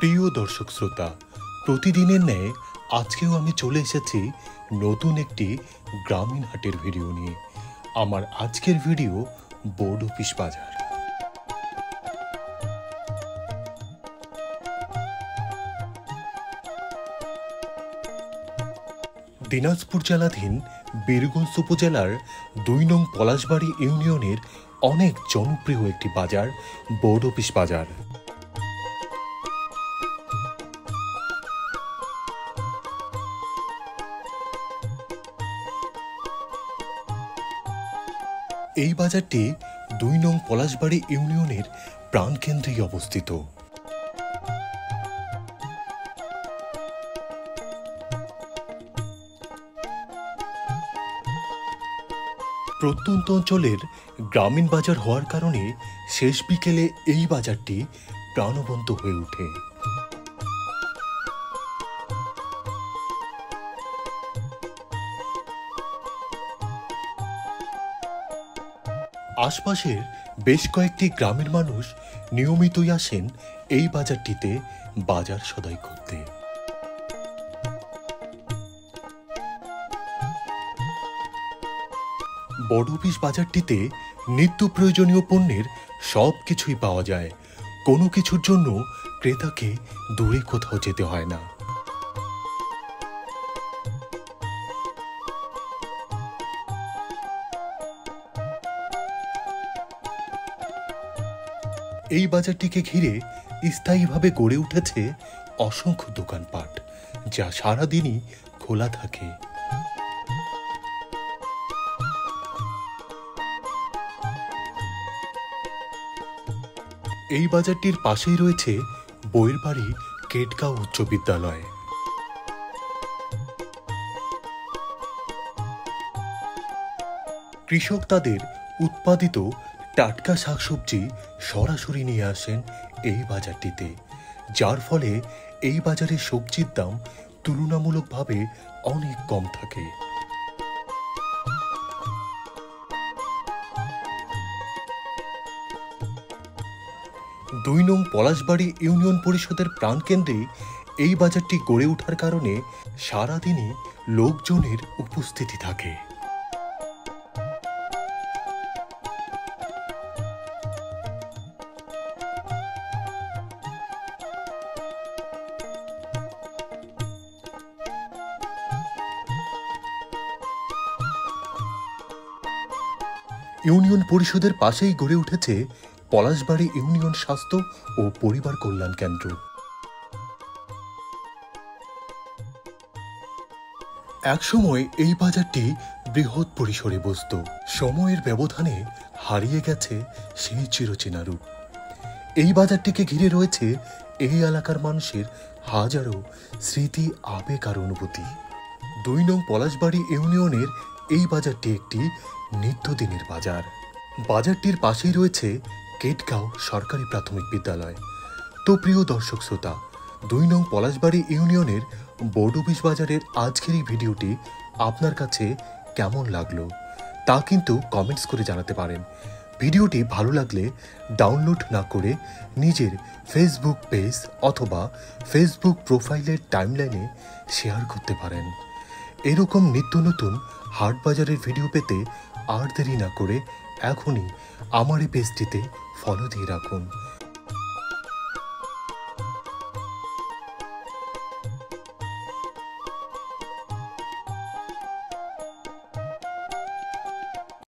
প্রিয় দর্শক শ্রোতা, প্রতিদিনের ন্যায় আজকেও আমি চলে এসেছি নতুন একটি গ্রামীণ হাটের ভিডিও নিয়ে। আমার আজকের ভিডিও বোর্ড অফিস বাজার। দিনাজপুর জেলাধীন বীরগঞ্জ উপজেলার ২ নং পলাশবাড়ি ইউনিয়নের অনেক জনপ্রিয় একটি বাজার বোর্ড অফিস বাজার। এই বাজারটি ২ নং পলাশবাড়ি ইউনিয়নের প্রাণকেন্দ্রেই অবস্থিত। প্রত্যন্ত অঞ্চলের গ্রামীণ বাজার হওয়ার কারণে শেষ বিকেলে এই বাজারটি প্রাণবন্ত হয়ে ওঠে। আশপাশের বেশ কয়েকটি গ্রামের মানুষ নিয়মিতই আসেন এই বাজারটিতে বাজার সদাই করতে। বোর্ড অফিস বাজারটিতে নিত্য প্রয়োজনীয় পণ্যের সব কিছুই পাওয়া যায়। কোনো কিছুর জন্য ক্রেতাকে দূরে কোথাও যেতে হয় না। এই বাজারটিকে ঘিরে স্থায়ীভাবে গড়ে উঠেছে অসংখ্য দোকানপাট, যা সারাদিনই খোলা থাকে। এই বাজারটির পাশেই রয়েছে বইয়ের বাড়ি কেটগাঁও উচ্চ বিদ্যালয়। কৃষক তাদের উৎপাদিত টাটকা শাকসবজি সরাসরি নিয়ে আসেন এই বাজারটিতে, যার ফলে এই বাজারে সবজির দাম তুলনামূলকভাবে অনেক কম থাকে। দুই নং পলাশবাড়ি ইউনিয়ন পরিষদের প্রাণকেন্দ্রে এই বাজারটি গড়ে ওঠার কারণে সারাদিনই লোকজনের উপস্থিতি থাকে। ইউনিয়ন পরিষদের পাশেই গড়ে উঠেছে পলাশবাড়ি ইউনিয়ন স্বাস্থ্য ও পরিবার কল্যাণ কেন্দ্র। একসময় এই বাজারটি বৃহৎ পরিসরে বসত। সময়ের ব্যবধানে হারিয়ে গেছে সেই চিরচেনা রূপ। এই বাজারটিকে ঘিরে রয়েছে এই এলাকার মানুষের হাজারো স্মৃতি, আবেগ আর অনুভূতি। ২ নং পলাশবাড়ি ইউনিয়নের এই বাজারটি একটি নিত্যদিনের বাজার। বাজারটির পাশেই রয়েছে কেটগাঁও সরকারি প্রাথমিক বিদ্যালয়। তো প্রিয় দর্শক শ্রোতা, ২ নং পলাশবাড়ি ইউনিয়নের বোর্ড অফিস বাজারের আজকের এই ভিডিওটি আপনার কাছে কেমন লাগলো তা কিন্তু কমেন্টস করে জানাতে পারেন। ভিডিওটি ভালো লাগলে ডাউনলোড না করে নিজের ফেসবুক পেজ অথবা ফেসবুক প্রোফাইলের টাইমলাইনে শেয়ার করতে পারেন। এরকম নিত্য নতুন হাট বাজারের ভিডিও পেতে আর দেরি না করে এখনই আমার এই পেজটিতে ফলো দিয়ে রাখুন।